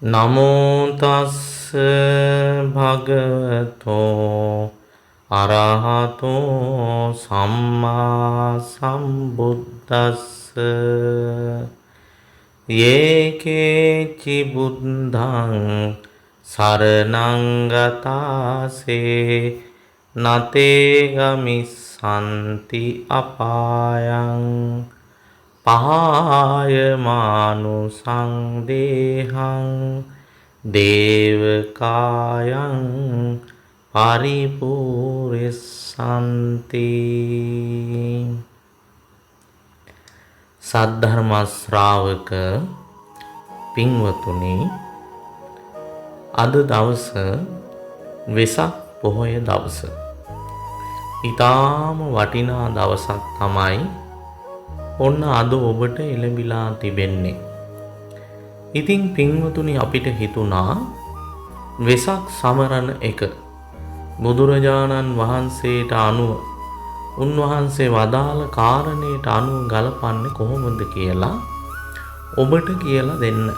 නමෝ තස්ස භගවතෝ අරහතෝ සම්මා සම්බුද්දස්ස යේකේචි බුද්ධං සරණං ගතාසේ නතේ ගමිස්සන්ති අපායං පහායමානුසං දේහං දේවකායං පරිපූර්ණසන්ති. සද්ධර්ම ශ්‍රාවක පින්වතුනි, අද දවස වෙසක් පොහොය දවස. ඊටාම වටිනා දවසක් තමයි ඔන්න අද ඔබට එළඹිලා තිබෙන්නේ. ඉතින් පින්වතුනි, අපිට හිතුණා වෙසක් සමරන එක බුදුරජාණන් වහන්සේට අනුව උන්වහන්සේ වදාළ කාරණයට අනුව ගලපන්නේ කොහොමද කියලා ඔබට කියලා දෙන්න.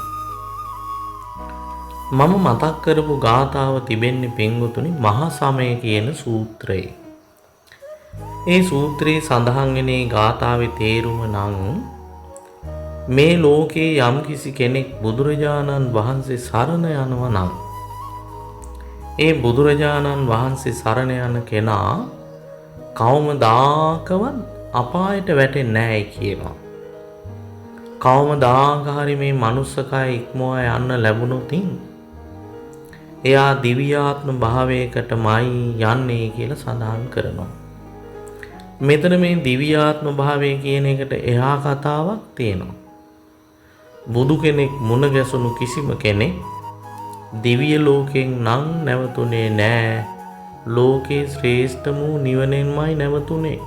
මම මතක් කරපු ගාථාව තිබෙන්නේ පින්වතුනි මහා සමය කියන සූත්‍රයේ. ඒ සූත්‍රයේ සඳහන් වෙන ගාථාවේ තේරුම නම් මේ ලෝකේ යම් කිසි කෙනෙක් බුදුරජාණන් වහන්සේ සරණ යනවා නම් ඒ බුදුරජාණන් වහන්සේ සරණ යන කෙනා කවමදාකවත් අපායට වැටෙන්නේ නැහැ කියනවා. කවමදාක හරි මේ මනුස්සකය ඉක්මවා යන්න ලැබුණොත් එයා දිව්‍යාත්ම භාවයකටමයි යන්නේ කියලා සඳහන් කරනවා. මෙතන මේ දිව්‍යාත්ම භාවය කියන එකට එහා කතාවක් තියෙනවා. බුදු කෙනෙක් මුණ ගැසුණු කිසිම කෙනෙක් දිව්‍ය ලෝකෙන් නම් නැවතුනේ නෑ. ලෝකේ ශ්‍රේෂ්ඨම නිවනෙන්මයි නැවතුනේ.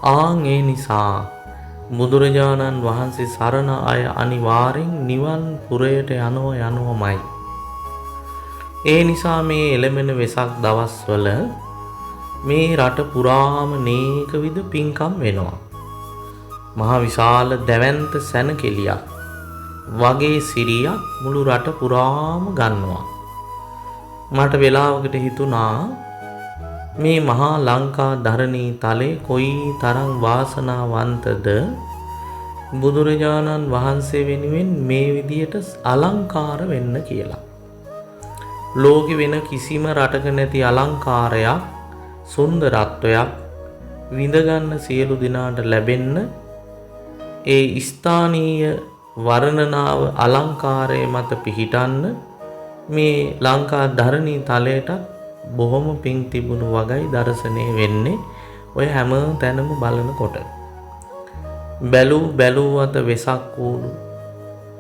ඒ නිසා බුදුරජාණන් වහන්සේ සරණ අය අනිවාර්යෙන් නිවන් පුරයට යනවමයි. ඒ නිසා මේ එළමෙන වෙසක් දවස්වල මේ රට පුරාම නේක විද පින්කම් වෙනවා. මහා විශාල දැවැන්ත සැනකෙලියක් වගේ සිරියක් මුළු රට පුරාම ගන්නවා. මට වෙලාවකට හිතුණා මේ මහා ලංකා ධරණී තලේ කොයි තරම් වාසනාවන්තද බුදුරජාණන් වහන්සේ වෙනුවෙන් මේ විදියට අලංකාර වෙන්න කියලා. ලෝකෙ වෙන කිසිම රටක නැති අලංකාරයක්, සුන්දරත්වයක් විඳගන්න සියලු දිනාට ලැබෙන්න ඒ ස්ථානීය වර්ණනාව අලංකාරය මත පිහිටන්න මේ ලංකා ධරණී තලයට බොහොම පිං තිබුණු වගයි දර්ශනය වෙන්නේ ඔය හැම තැනම බලනකොට. බැලූ අත වෙසක් කූඩු,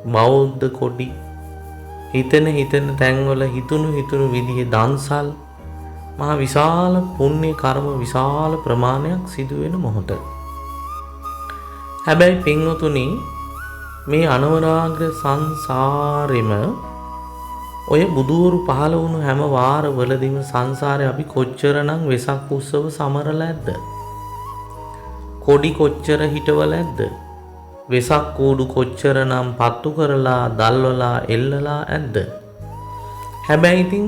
බෞද්ධ කොඩි, හිතෙන තැන්වල හිතුණු විදිහේ දන්සල්, මහා විශාල පුණ්‍ය කර්ම විශාල ප්‍රමාණයක් සිදුවෙන මොහොත. හැබැයි පින්වතුනි, මේ අනවරාග්‍ර සංසාරෙම ඔය බුදුවරු පහළ වුණු හැම වාරවලදීම සංසාරේ අපි කොච්චරනම් වෙසක් උත්සව සමරලා ඇද්ද? කොඩි කොච්චර හිටවල ඇද්ද? වෙසක් කූඩු කොච්චරනම් පත්තු කරලා දල්වලා එල්ලලා ඇද්ද? හැබැයි ඉතින්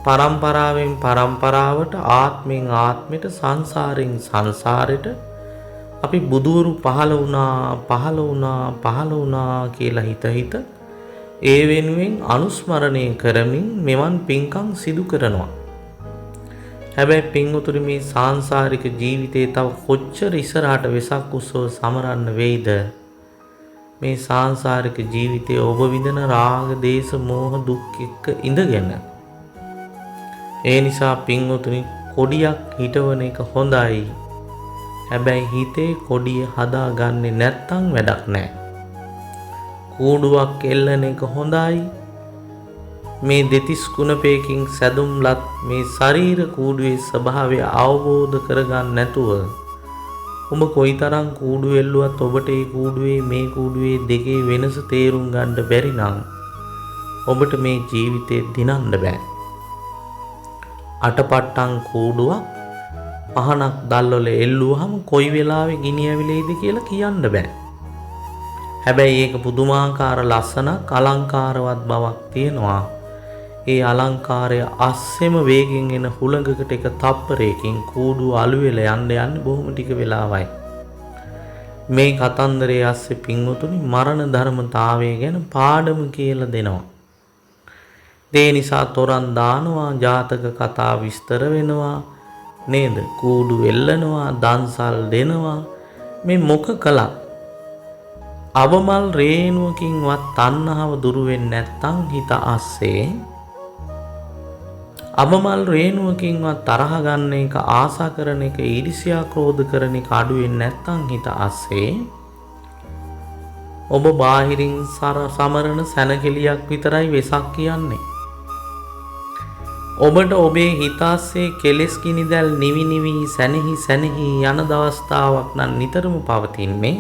පරම්පරාවෙන් පරම්පරාවට ආත්මෙන් ආත්මයට සංසාරෙන් සංසාරෙට අපි බුදුවරු පහළ වුණා කියලා හිත ඒ වෙනුවෙන් අනුස්මරණය කරමින් මෙවන් පින්කම් සිදු කරනවා. හැබැයි පින්වතුනි, මේ සාංශාරික ජීවිතේ තව කොච්චර ඉස්සරහට වෙසක් උත්සව සමරන්න වෙයිද? මේ සාංශාරික ජීවිතේ ඔබ විඳින රාග, දේශ, මෝහ, දුක් එක්ක ඉඳගෙන. ඒ නිසා පින්වතුනි, කොඩියක් හිටවන එක හොඳයි. හැබැයි හිතේ කොඩිය හදාගන්නේ නැත්තම් වැඩක් නැහැ. කූඩුවක් එල්ලන එක හොඳයි. මේ දෙතිස් කුණපේකින් සැදුම්ලත් මේ ශරීර කූඩුවේ ස්වභාවය අවබෝධ කරගන්න නැතුව ඔබ කොයිතරම් කූඩු එල්ලුවත් ඔබට ඒ කූඩුවේ මේ කූඩුවේ දෙකේ වෙනස තේරුම් ගන්න බැරි නම් ඔබට මේ ජීවිතේ දිනන්න බෑ. අටපට්ටම් කූඩුවක් පහනක් දැල්වල එල්ලුවාම කොයි වෙලාවෙ ගිනි ඇවිලෙයිද කියලා කියන්න බෑ. හැබැයි ඒක පුදුමාකාර ලස්සනක් අලංකාරවත් බවක් තියෙනවා. ඒ අලංකාරය අස්සෙම වේගෙන් එන හුළඟකට එක තප්පරයකින් කූඩුව අළු වෙලා යන්න බොහොම ටික වෙලාවයි. මේ කතන්දරයේ අස්සේ පින්වතුනි මරණ ධර්මතාවය ගැන පාඩම කියලා දෙනවා. ඒ නිසා තොරන් දානවා, ජාතක කතා විස්තර වෙනවා නේද? කූඩු එල්ලනවා, දන්සල් දෙනවා. මේ මොක කළා? අවමල් රේණුවකින්වත් තණ්හාව දුරු වෙන්නේ නැත්නම් හිත අස්සේ අවමල් රේණුවකින්වත් තරහ ගන්න එක, ආසා කරන එක, ඊර්ෂ්‍යා ක්‍රෝධ කරන එක අඩු වෙන්නේ නැත්නම් හිත අස්සේ ඔබ බාහිරින් සමරන සැනකෙලියක් විතරයි වෙසක් කියන්නේ. ඔබට ඔබේ හිත අස්සේ කෙලෙස් කිනිදැල් නිවි නිවි සැනෙහි යන දවස්තාවක් නම් නිතරම පවතින්නේ.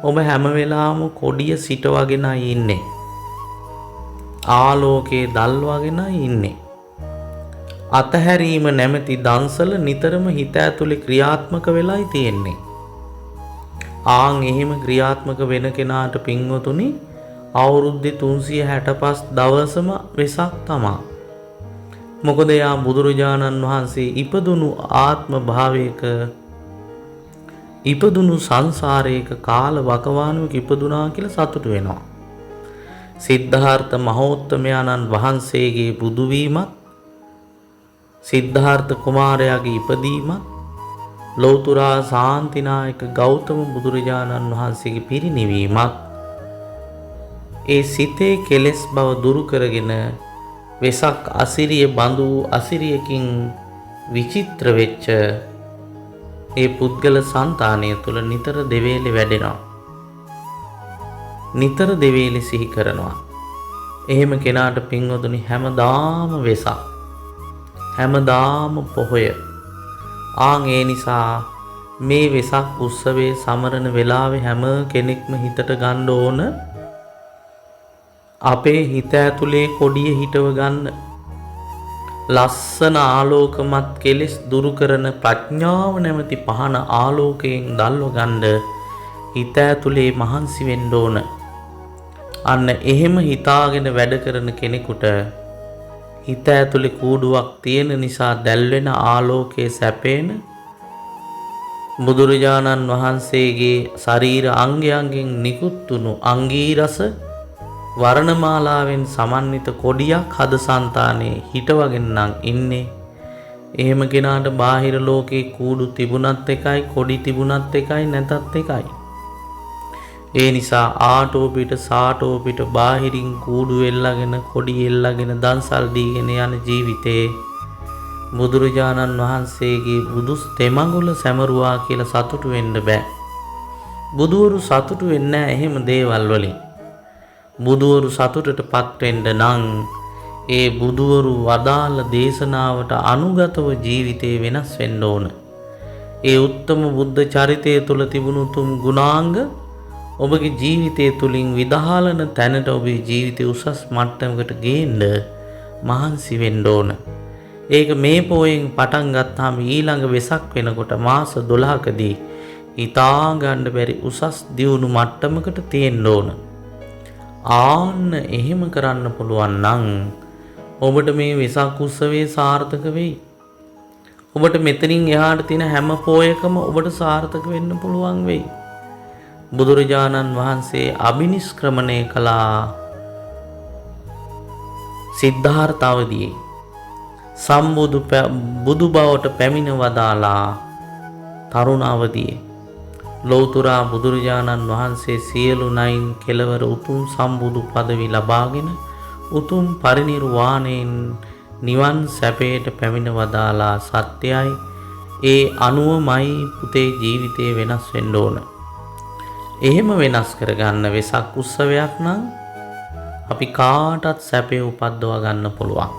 ඔබ හැම වෙලාවම කොඩිය සිටවගෙනයි ඉන්නේ. ආලෝකයේ දල්වගෙනයි ඉන්නේ. අතහැරීම නැමැති දන්සල නිතරම හිත ඇතුලේ ක්‍රියාත්මක වෙලයි තියෙන්නේ. ආන් එහෙම ක්‍රියාත්මක වෙන කෙනාට පින්වතුනි අවුරුද්දේ 365 දවසම වෙසක් තමා. මොකද යා බුදුරජාණන් වහන්සේ ඉපදුණු ආත්ම භාවයක ඉපදුණු සංසාරයක කාල වකවානුවක ඉපදුනා කියලා සතුටු වෙනවා. සිද්ධාර්ථ මහෝත්තමයාණන් වහන්සේගේ බුදු වීමත්, සිද්ධාර්ථ කුමාරයාගේ ඉපදීමත්, ලෞතුරා ශාන්තිනායක ගෞතම බුදුරජාණන් වහන්සේගේ පිරිනිවීමත් ඒ සිතේ කෙලෙස් බව දුරු කරගෙන වෙසක් අසිරිය බඳු අසිරියකින් විචිත්‍ර වෙච්ච ඒ පුද්ගල సంతානය තුළ නිතර දෙවේලේ වැඩෙනවා. නිතර දෙවේලේ සිහි කරනවා. එහෙම කෙනාට පින්වතුනි හැමදාම වෙසක්, හැමදාම පොහොය. ආන් ඒ නිසා මේ වෙසක් උත්සවයේ සමරන වෙලාවේ හැම කෙනෙක්ම හිතට ගන්න ඕන අපේ හිත ඇතුලේ කොඩිය හිටව ගන්න. ලස්සන ආලෝකමත් කෙලෙස් දුරු කරන ප්‍රඥාව නැමැති පහන ආලෝකයෙන් දල්ව ගන්න හිත ඇතුලේ මහන්සි වෙන්න ඕන. අන්න එහෙම හිතාගෙන වැඩ කරන කෙනෙකුට හිත ඇතුලේ කූඩුවක් තියෙන නිසා දැල්වෙන ආලෝකයේ සැපේන බුදුරජාණන් වහන්සේගේ ශරීර අංගයන්ගෙන් නිකුත් වුණු අංගීරස වර්ණමාලාවෙන් සමන්විත කොඩියක් හද సంతානේ හිටවගෙන නම් ඉන්නේ. එහෙම කෙනාට බාහිර ලෝකේ කූඩු තිබුණත් එකයි, කොඩි තිබුණත් එකයි, නැතත් එකයි. ඒ නිසා ආටෝ පිට සාටෝ පිට බාහිරින් කූඩු එල්ලගෙන, කොඩි එල්ලගෙන, දන්සල් දීගෙන යන ජීවිතේ බුදුරජාණන් වහන්සේගේ බුදුස් තෙමඟුල සැමරුවා කියලා සතුටු වෙන්න බෑ. බුදුවරු සතුටු වෙන්නේ නැහැ එහෙම දේවල් වලින්. බුදුවරු සතුටටපත් වෙන්න නම් ඒ බුදුවරු වදාළ දේශනාවට අනුගතව ජීවිතේ වෙනස් වෙන්න ඕන. ඒ උත්තම බුද්ධ චරිතය තුළ තිබුණු තුම් ගුණාංග ඔබගේ ජීවිතය තුළින් විදහාලන තැනට ඔබේ ජීවිතය උසස් මට්ටමකට ගේන්න මහන්සි වෙන්න ඕන. ඒක මේ පොයෙන් පටන් ගත්තාම ඊළඟ වෙසක් වෙනකොට මාස 12කදී හිතා ගන්න බැරි උසස් දියුණු මට්ටමකට තියෙන්න ඕන. ආන්න එහෙම කරන්න පුළුවන් නම් ඔබට මේ වෙසක් උත්සවයේ සාර්ථක වෙයි. ඔබට මෙතනින් එහාට තියෙන හැම පොයකම ඔබට සාර්ථක වෙන්න පුළුවන් වෙයි. බුදුරජාණන් වහන්සේ අබිනිෂ්ක්‍රමණය කළා සිද්ධාර්ථ අවදියේ. බුදු බවට පැමිණ වදාලා තරුණ අවදියේ. ලෞතුරා බුදුරජාණන් වහන්සේ සියලු නයින් කෙලවර උතුම් සම්බුදු පදවි ලබාගෙන උතුම් පරිනිර්වාණයෙන් නිවන් සැපයට පැමිණ වදාලා සත්‍යයි. ඒ අනුවමයි පුතේ ජීවිතේ වෙනස් වෙන්න ඕන. එහෙම වෙනස් කරගන්න වෙසක් උත්සවයක් නම් අපි කාටත් සැපේ උපද්දව ගන්න පුළුවන්.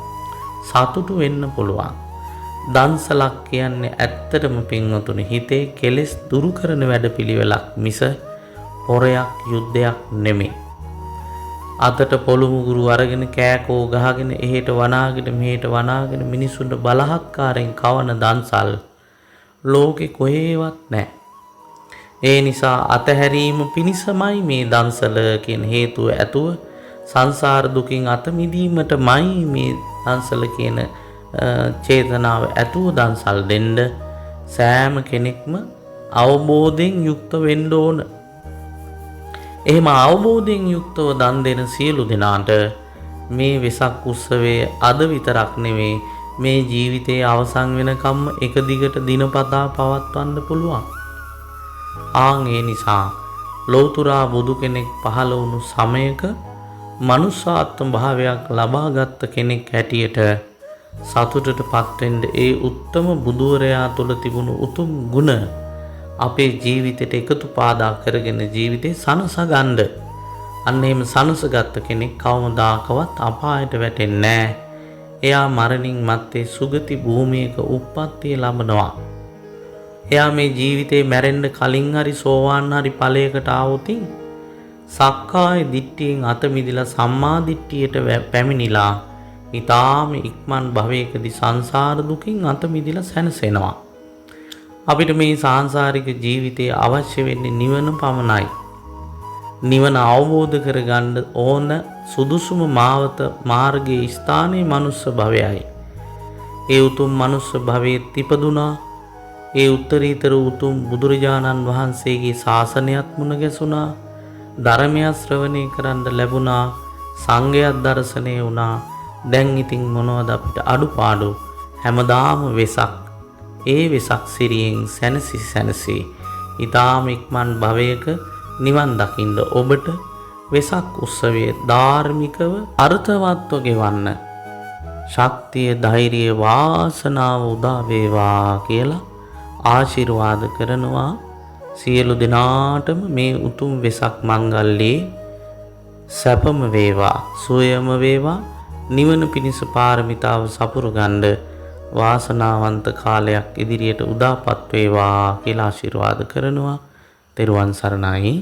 සතුටු වෙන්න පුළුවන්. දන්සලක් කියන්නේ ඇත්තටම පින්වතුනි හිතේ කෙලෙස් දුරු කරන වැඩපිළිවෙලක් මිස පොරයක් යුද්ධයක් නෙමෙයි. අතට පොළු මුගුරු අරගෙන කෑකෝ ගහගෙන එහෙට වනාගෙන මෙහෙට වනාගෙන මිනිසුන්ට බලහත්කාරයෙන් කවන දන්සල් ලෝකේ කොහෙවත් නැහැ. ඒ නිසා අතහැරීම පිණිසමයි මේ දන්සල කියන හේතුව ඇතුව සංසාර දුකින් අත මිදීමටමයි මේ දන්සල කියන චේතනාව ඇතුව දන්සල් දෙන්න සෑම කෙනෙක්ම අවබෝධයෙන් යුක්ත වෙන්න ඕන. එහෙම අවබෝධයෙන් යුක්තව දන් දෙන සියලු දෙනාට මේ වෙසක් උත්සවයේ අද විතරක් නෙවෙයි මේ ජීවිතයේ අවසන් වෙනකම් එක දිගට දිනපතා පවත්වන්න පුළුවන්. ඒ නිසා ලෞතුරා බුදු කෙනෙක් පහළ වුණු සමයක මනුෂ්‍යාත්ම භාවයක් ලබාගත් කෙනෙක් හැටියට සතුටටපත් වෙන්න ඒ උත්තම බුදුවරයා තුළ තිබුණු උතුම් ගුණ අපේ ජීවිතයට එකතු පාදා කරගෙන ජීවිතේ සනසගන්න. අන්න එහෙම සනසගත්ත කෙනෙක් කවමදාකවත් අපායට වැටෙන්නේ නැහැ. එයා මරණින් මත්තේ සුගති භූමියක උප්පත්තිය ලබනවා. එයා මේ ජීවිතේ මැරෙන්න කලින් හරි සෝවාන් හරි ඵලයකට ආවොතින් සක්කාය දිට්ඨියෙන් අත මිදලා සම්මා දිට්ඨියට පැමිණිලා ඊටාම ඉක්මන් භවයකදී සංසාර දුකින් අත මිදලා සැනසෙනවා. අපිට මේ සාංශාරික ජීවිතයේ අවශ්‍ය වෙන්නේ නිවන පමණයි. නිවන අවබෝධ කරගන්න ඕන සුදුසුම මාවත මාර්ගයේ ස්ථානයේ මනුස්ස භවයයි. ඒ උතුම් මනුස්ස භවයේ ඉපදුනා. ඒ උත්තරීතර උතුම් බුදුරජාණන් වහන්සේගේ ශාසනයත් මුණ ගැසුණා. ධර්මය ශ්‍රවණය කරන්න ලැබුණා. සංඝයා දර්ශනය වුණා. දැන් ඉතින් මොනවද අපිට අඩුපාඩු? හැමදාම වෙසක්. ඒ වෙසක් සිරියෙන් සැනසි ඊටාම ඉක්මන් භවයක නිවන් දකින්න ඔබට වෙසක් උත්සවයේ ධාර්මිකව අර්ථවත්ව ගෙවන්න ශක්තිය ධෛර්යය වාසනාව උදා වේවා කියලා ආශිර්වාද කරනවා. සියලු දෙනාටම මේ උතුම් වෙසක් මංගල්‍යයේ සැපම වේවා සුවයම වේවා නිවන පිණිස පාරමිතාව සපුර ගන්න වාසනාවන්ත කාලයක් ඉදිරියට උදාපත් වේවා කියලා ආශිර්වාද කරනවා. තෙරුවන් සරණයි.